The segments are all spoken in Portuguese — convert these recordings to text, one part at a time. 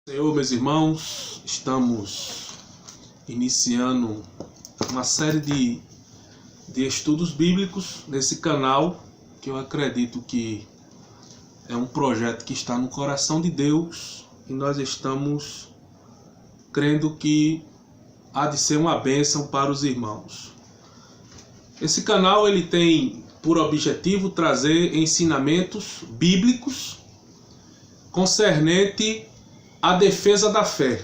Senhor, meus irmãos, estamos iniciando uma série de estudos bíblicos nesse canal, que eu acredito que é um projeto que está no coração de Deus e nós estamos crendo que há de ser uma bênção para os irmãos. Esse canal ele tem por objetivo trazer ensinamentos bíblicos concernente à defesa da fé.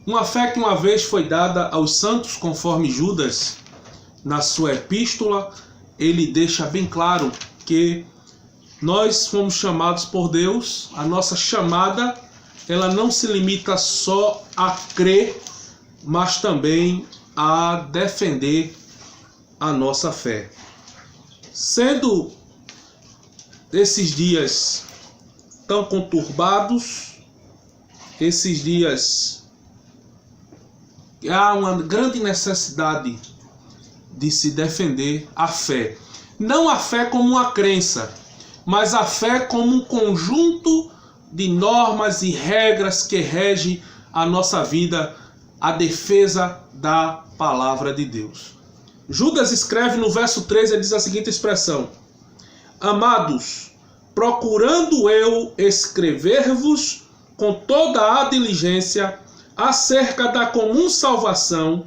Uma fé que uma vez foi dada aos santos, conforme Judas, na sua epístola, ele deixa bem claro que nós fomos chamados por Deus. A nossa chamada, ela não se limita só a crer, mas também a defender a nossa fé. Sendo esses dias tão conturbados, esses dias há uma grande necessidade de se defender a fé. Não a fé como uma crença, mas a fé como um conjunto de normas e regras que rege a nossa vida, a defesa da palavra de Deus. Judas escreve no verso 13, ele diz a seguinte expressão: Amados, procurando eu escrever-vos com toda a diligência acerca da comum salvação,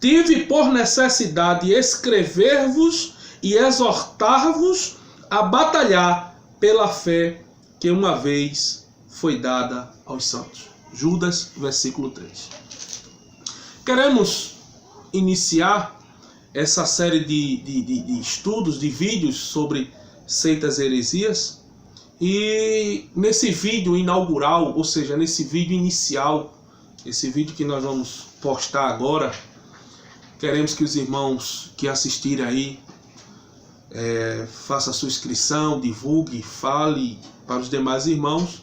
tive por necessidade escrever-vos e exortar-vos a batalhar pela fé que uma vez foi dada aos santos. Judas, versículo 3. Queremos iniciar essa série de estudos, de vídeos sobre seitas e heresias, e nesse vídeo inaugural, ou seja, nesse vídeo inicial, esse vídeo que nós vamos postar agora, queremos que os irmãos que assistirem aí faça a sua inscrição, divulgue, fale para os demais irmãos,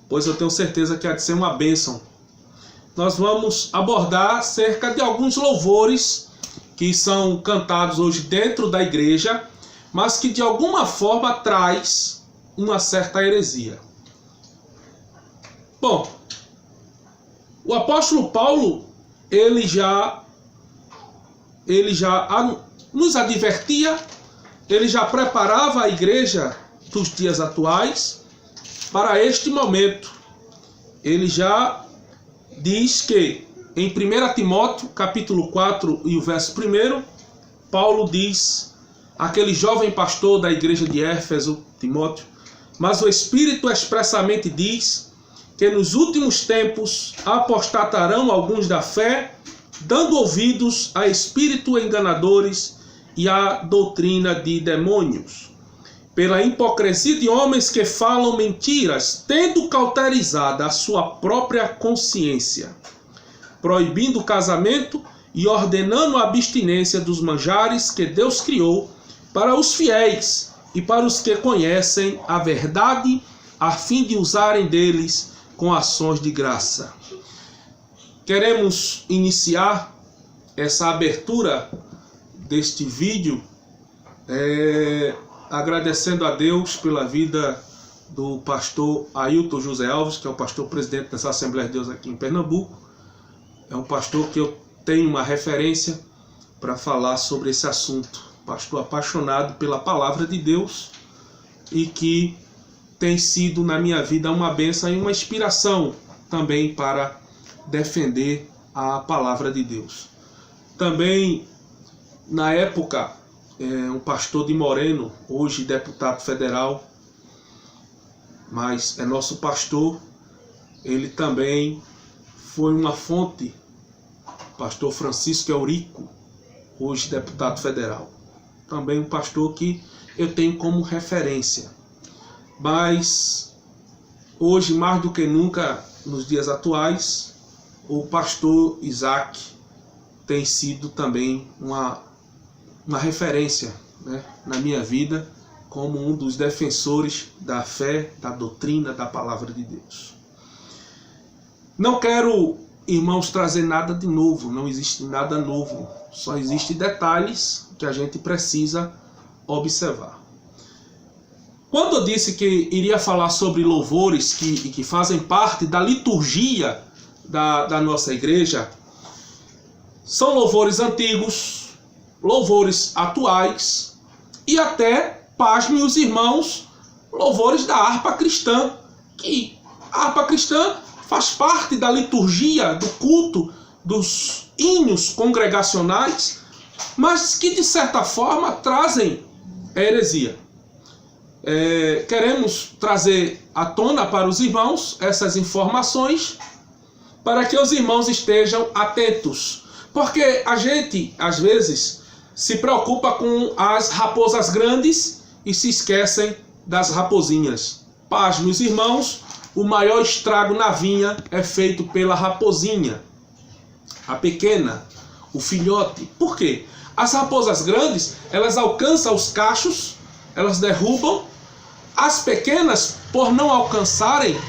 pois eu tenho certeza que há de ser uma bênção. Nós vamos abordar cerca de alguns louvores que são cantados hoje dentro da igreja, mas que de alguma forma traz uma certa heresia. Bom, o apóstolo Paulo, ele já nos advertia, ele já preparava a igreja dos dias atuais para este momento. Ele já diz que em 1 Timóteo, capítulo 4 e o verso 1, Paulo diz àquele jovem pastor da igreja de Éfeso, Timóteo: Mas o Espírito expressamente diz que nos últimos tempos apostatarão alguns da fé, dando ouvidos a espíritos enganadores e à doutrina de demônios, pela hipocrisia de homens que falam mentiras, tendo cauterizada a sua própria consciência, proibindo o casamento e ordenando a abstinência dos manjares que Deus criou para os fiéis e para os que conhecem a verdade, a fim de usarem deles com ações de graça. Queremos iniciar essa abertura deste vídeo agradecendo a Deus pela vida do pastor Ailton José Alves, que é o pastor presidente dessa Assembleia de Deus aqui em Pernambuco. É um pastor que eu tenho uma referência para falar sobre esse assunto. Pastor apaixonado pela palavra de Deus e que tem sido na minha vida uma bênção e uma inspiração também para defender a palavra de Deus. Também, na época, um pastor de Moreno, hoje deputado federal, mas é nosso pastor, ele também foi uma fonte, pastor Francisco Eurico, hoje deputado federal. Também um pastor que eu tenho como referência. Mas hoje, mais do que nunca, nos dias atuais, o pastor Isaac tem sido também uma referência, né, na minha vida, como um dos defensores da fé, da doutrina, da palavra de Deus. Não quero, irmãos, trazer nada de novo, não existe nada novo, só existem detalhes que a gente precisa observar. Quando eu disse que iria falar sobre louvores que fazem parte da liturgia da nossa igreja, são louvores antigos, louvores atuais e até, pasmem os irmãos, louvores da harpa cristã, que a harpa cristã faz parte da liturgia, do culto, dos hinos congregacionais, mas que de certa forma trazem a heresia. Queremos trazer à tona para os irmãos essas informações para que os irmãos estejam atentos, porque a gente às vezes se preocupa com as raposas grandes e se esquecem das raposinhas. Paz, meus irmãos, o maior estrago na vinha é feito pela raposinha, a pequena, o filhote. Por quê? As raposas grandes, elas alcançam os cachos, elas derrubam. As pequenas, por não alcançarem,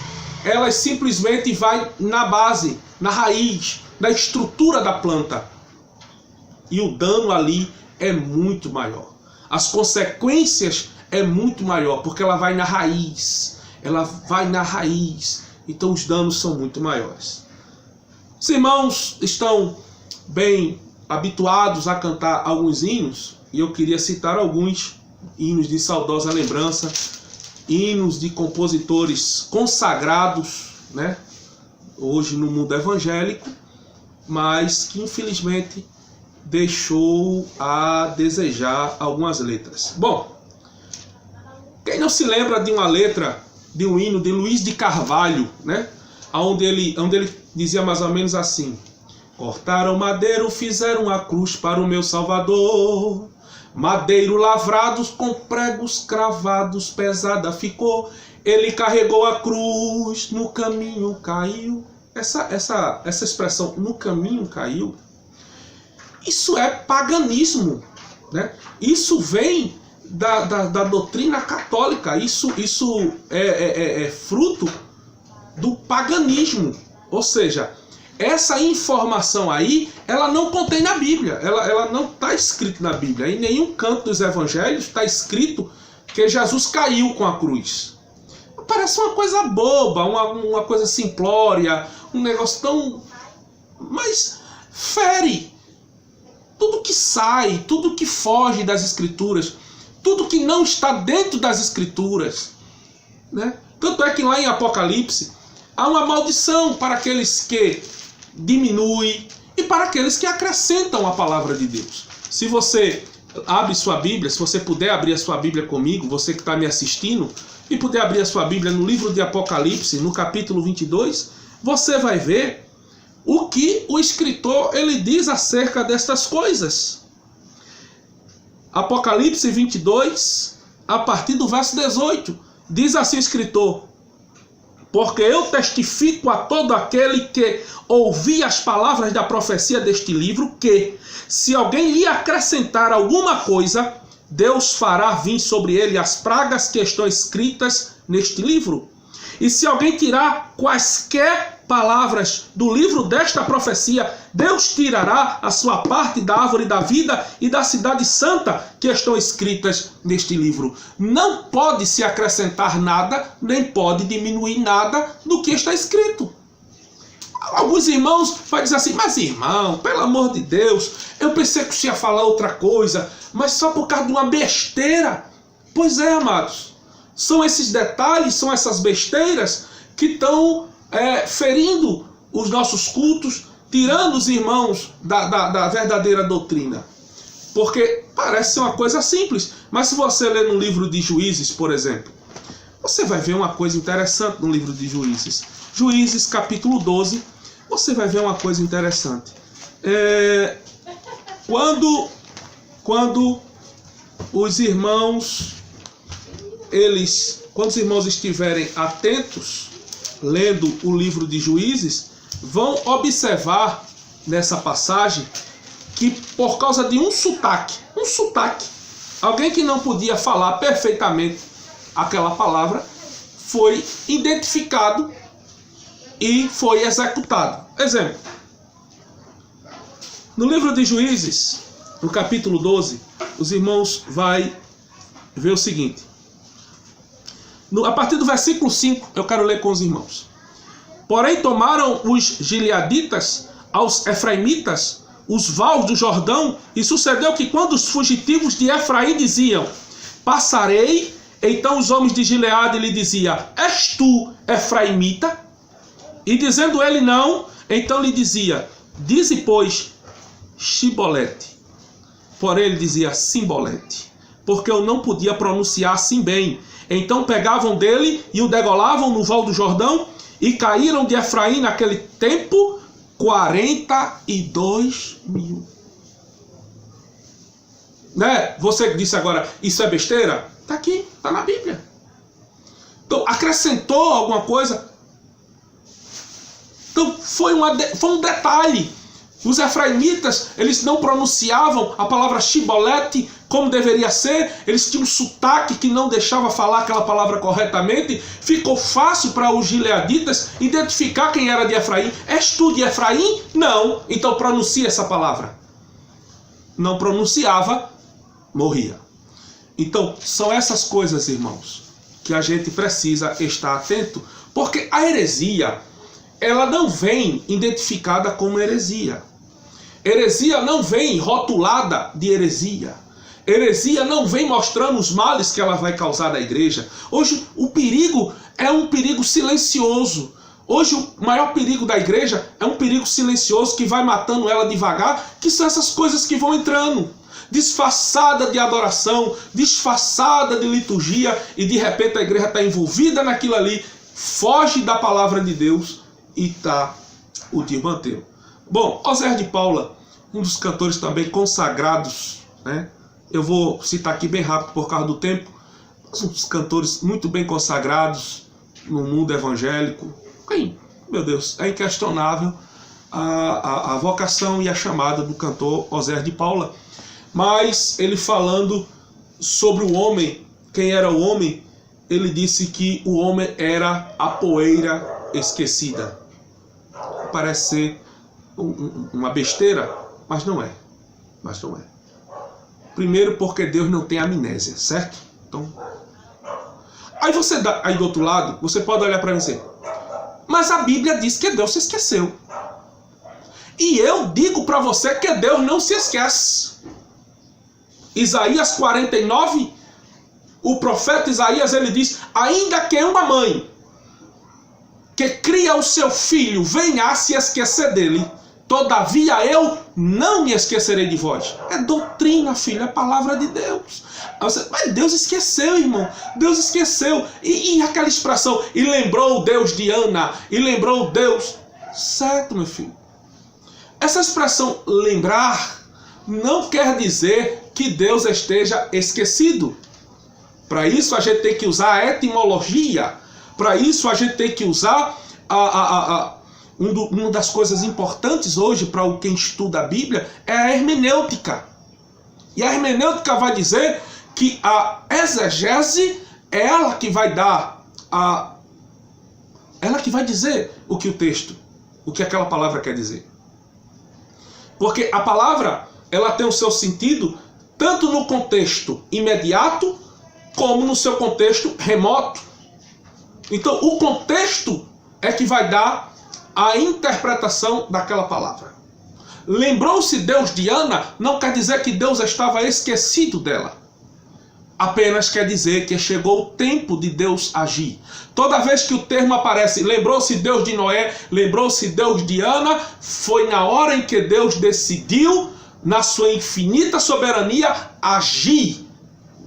elas simplesmente vão na base, na raiz, na estrutura da planta. E o dano ali é muito maior. As consequências é muito maior, porque ela vai na raiz. Ela vai na raiz. Então os danos são muito maiores. Os irmãos estão bem habituados a cantar alguns hinos, e eu queria citar alguns hinos de saudosa lembrança, hinos de compositores consagrados, né, hoje no mundo evangélico, mas que infelizmente deixou a desejar algumas letras. Bom, quem não se lembra de uma letra de um hino de Luiz de Carvalho, né, onde ele dizia mais ou menos assim: cortaram madeiro, fizeram a cruz para o meu Salvador. Madeiro lavrados com pregos cravados, pesada ficou. Ele carregou a cruz, no caminho caiu. Essa expressão, no caminho caiu, isso é paganismo, né? Isso vem da doutrina católica. Isso é fruto do paganismo. Ou seja, essa informação aí, ela não contém na Bíblia, ela não está escrita na Bíblia. Em nenhum canto dos evangelhos está escrito que Jesus caiu com a cruz. Parece uma coisa boba, uma coisa simplória, um negócio tão... Mas fere tudo que sai, tudo que foge das Escrituras, tudo que não está dentro das Escrituras, né? Tanto é que lá em Apocalipse há uma maldição para aqueles que diminuem e para aqueles que acrescentam a palavra de Deus. Se você abre sua Bíblia, se você puder abrir a sua Bíblia comigo, você que está me assistindo, e puder abrir a sua Bíblia no livro de Apocalipse, no capítulo 22, você vai ver o que o escritor ele diz acerca destas coisas. Apocalipse 22, a partir do verso 18, diz assim o escritor: porque eu testifico a todo aquele que ouvir as palavras da profecia deste livro, que, se alguém lhe acrescentar alguma coisa, Deus fará vir sobre ele as pragas que estão escritas neste livro. E se alguém tirar quaisquer palavras do livro desta profecia, Deus tirará a sua parte da árvore da vida e da cidade santa que estão escritas neste livro. Não pode se acrescentar nada, nem pode diminuir nada do que está escrito. Alguns irmãos vão dizer assim: mas irmão, pelo amor de Deus, eu pensei que você ia falar outra coisa, mas só por causa de uma besteira. Pois é, amados, são esses detalhes, são essas besteiras que estão ferindo os nossos cultos, tirando os irmãos da verdadeira doutrina. Porque parece ser uma coisa simples, mas se você ler no livro de Juízes, por exemplo, você vai ver uma coisa interessante no livro de Juízes. Juízes, capítulo 12, você vai ver uma coisa interessante. Quando os irmãos estiverem atentos, lendo o livro de Juízes, vão observar nessa passagem que por causa de um sotaque, alguém que não podia falar perfeitamente aquela palavra, foi identificado e foi executado. Exemplo, no livro de Juízes, no capítulo 12, os irmãos vão ver o seguinte: A partir do versículo 5, eu quero ler com os irmãos. Porém tomaram os gileaditas aos efraimitas os vales do Jordão, e sucedeu que quando os fugitivos de Efraim diziam, passarei, então os homens de Gileade lhe diziam, és tu efraimita? E dizendo ele não, então lhe dizia, dize pois, Shibolete. Porém ele dizia Simbolete, porque eu não podia pronunciar assim bem. Então pegavam dele e o degolavam no vale do Jordão, e caíram de Efraim naquele tempo 42.000. Né? Você disse agora, isso é besteira? Está aqui, está na Bíblia. Então, acrescentou alguma coisa? Então, foi um detalhe. Os efraimitas, eles não pronunciavam a palavra Shibolete como deveria ser, eles tinham um sotaque que não deixava falar aquela palavra corretamente, ficou fácil para os gileaditas identificar quem era de Efraim. És tu de Efraim? Não. Então pronuncia essa palavra. Não pronunciava, morria. Então, são essas coisas, irmãos, que a gente precisa estar atento, porque a heresia, ela não vem identificada como heresia. Heresia não vem rotulada de heresia. Heresia não vem mostrando os males que ela vai causar na igreja. Hoje o perigo é um perigo silencioso. Hoje o maior perigo da igreja é um perigo silencioso que vai matando ela devagar, que são essas coisas que vão entrando. Disfarçada de adoração, disfarçada de liturgia, e de repente a igreja está envolvida naquilo ali, foge da palavra de Deus e está o desmantelo. Bom, Oséias de Paula, um dos cantores também consagrados, né? Eu vou citar aqui bem rápido por causa do tempo, um dos cantores muito bem consagrados no mundo evangélico. Meu Deus, é inquestionável a vocação e a chamada do cantor Oséias de Paula. Mas ele falando sobre o homem, quem era o homem, ele disse que o homem era a poeira esquecida. Parece ser uma besteira, mas não é. Primeiro porque Deus não tem amnésia, certo? Então, aí aí do outro lado, você pode olhar para mim e dizer, mas a Bíblia diz que Deus se esqueceu. E eu digo para você que Deus não se esquece. Isaías 49, o profeta Isaías, ele diz, ainda que uma mãe que cria o seu filho venha a se esquecer dele, todavia eu não me esquecerei de vós. É doutrina, filho, é palavra de Deus. Mas Deus esqueceu, irmão. Deus esqueceu. E aquela expressão, e lembrou o Deus de Ana, e lembrou o Deus. Certo, meu filho. Essa expressão lembrar não quer dizer que Deus esteja esquecido. Para isso a gente tem que usar a etimologia. Para isso a gente tem que usar uma das coisas importantes hoje para quem estuda a Bíblia é a hermenêutica. E a hermenêutica vai dizer que a exegese é ela que vai dar ela que vai dizer o que o que aquela palavra quer dizer. Porque a palavra, ela tem o seu sentido tanto no contexto imediato como no seu contexto remoto. Então, o contexto é que vai dar a interpretação daquela palavra. Lembrou-se Deus de Ana, não quer dizer que Deus estava esquecido dela. Apenas quer dizer que chegou o tempo de Deus agir. Toda vez que o termo aparece, lembrou-se Deus de Noé, lembrou-se Deus de Ana, foi na hora em que Deus decidiu, na sua infinita soberania, agir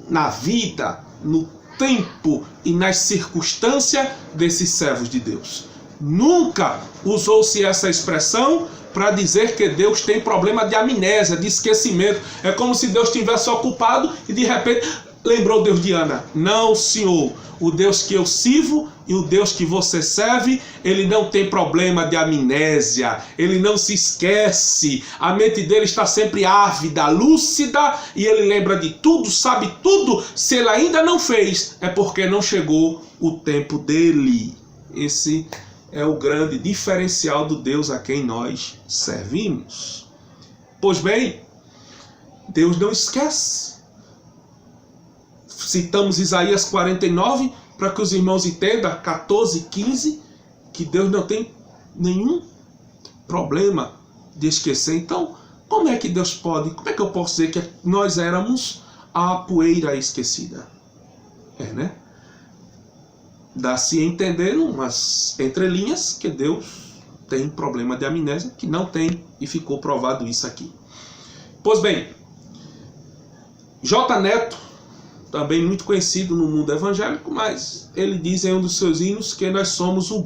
na vida, no tempo e nas circunstâncias desses servos de Deus. Nunca usou-se essa expressão para dizer que Deus tem problema de amnésia, de esquecimento. É como se Deus estivesse ocupado e de repente lembrou Deus de Ana. Não, senhor. O Deus que eu sirvo e o Deus que você serve, ele não tem problema de amnésia. Ele não se esquece. A mente dele está sempre ávida, lúcida, e ele lembra de tudo, sabe tudo. Se ele ainda não fez, é porque não chegou o tempo dele. Esse é o grande diferencial do Deus a quem nós servimos. Pois bem, Deus não esquece. Citamos Isaías 49, para que os irmãos entendam, 14:15, que Deus não tem nenhum problema de esquecer. Então, como é que Deus pode, como é que eu posso dizer que nós éramos a poeira esquecida? Né? Dá-se a entender, umas entrelinhas, que Deus tem problema de amnésia, que não tem, e ficou provado isso aqui. Pois bem, J. Neto, também muito conhecido no mundo evangélico, mas ele diz em um dos seus hinos que nós somos o